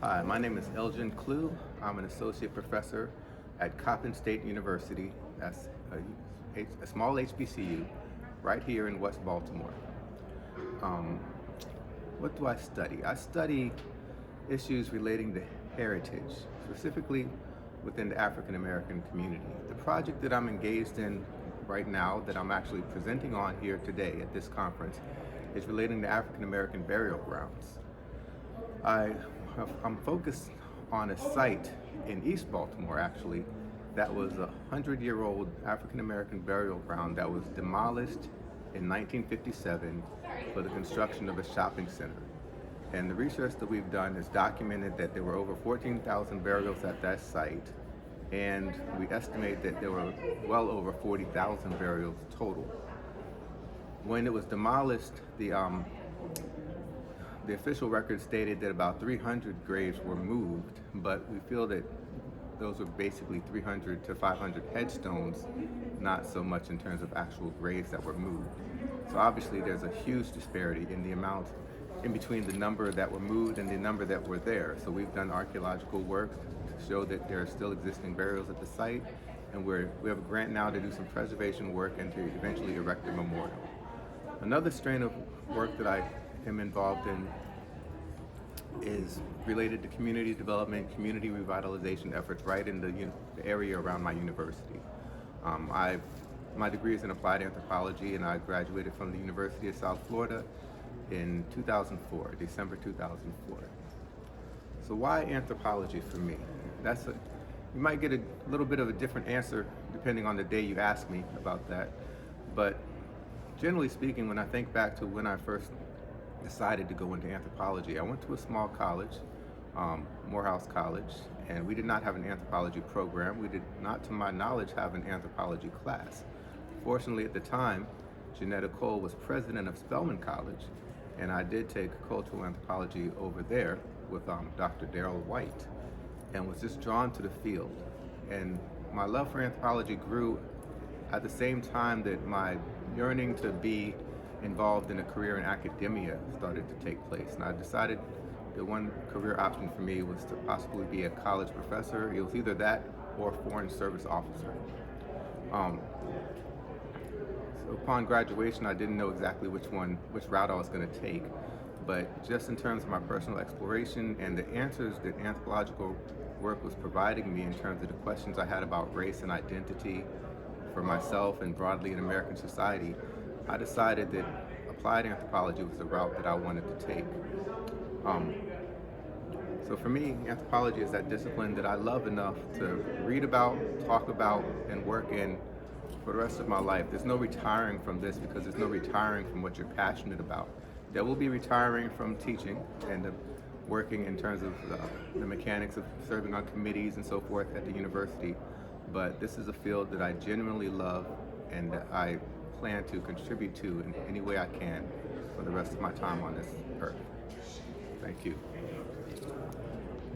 Hi, my name is Elgin Klugh. I'm an associate professor at Coppin State University. That's a small HBCU right here in West Baltimore. Um, what do I study? I study issues relating to heritage, specifically within the African American community. The project that I'm engaged in right now, that I'm actually presenting on here today at this conference, is relating to African American burial grounds. I'm focused on a site in East Baltimore, actually, that was a 100-year-old African American burial ground that was demolished in 1957 for the construction of a shopping center. And the research that we've done has documented that there were over 14,000 burials at that site, and we estimate that there were well over 40,000 burials total. When it was demolished, the official record stated that about 300 graves were moved, but we feel that those were basically 300 to 500 headstones, not so much in terms of actual graves that were moved. So obviously there's a huge disparity in the amount in between the number that were moved and the number that were there. So we've done archaeological work to show that there are still existing burials at the site, and we have a grant now to do some preservation work and to eventually erect a memorial. Another strain of work that I am involved in is related to community development, community revitalization efforts right in the area around my university. My degree is in applied anthropology, and I graduated from the University of South Florida in 2004, December 2004. So why anthropology for me? You might get a little bit of a different answer depending on the day you ask me about that, but generally speaking, when I think back to when I first decided to go into anthropology, I went to a small college, Morehouse College, and we did not have an anthropology program. We did not, to my knowledge, have an anthropology class. Fortunately, at the time, Janetta Cole was president of Spelman College, and I did take cultural anthropology over there with Dr. Darrell White, and was just drawn to the field. And my love for anthropology grew at the same time that my yearning to be involved in a career in academia started to take place. And I decided that one career option for me was to possibly be a college professor. It was either that or foreign service officer. So upon graduation, I didn't know exactly which route I was going to take. But just in terms of my personal exploration and the answers that anthropological work was providing me in terms of the questions I had about race and identity for myself and broadly in American society, I decided that applied anthropology was the route that I wanted to take. So for me, anthropology is that discipline that I love enough to read about, talk about, and work in for the rest of my life. There's no retiring from this because there's no retiring from what you're passionate about. There will be retiring from teaching and working in terms of the mechanics of serving on committees and so forth at the university, but this is a field that I genuinely love and that I plan to contribute to in any way I can for the rest of my time on this earth. Thank you.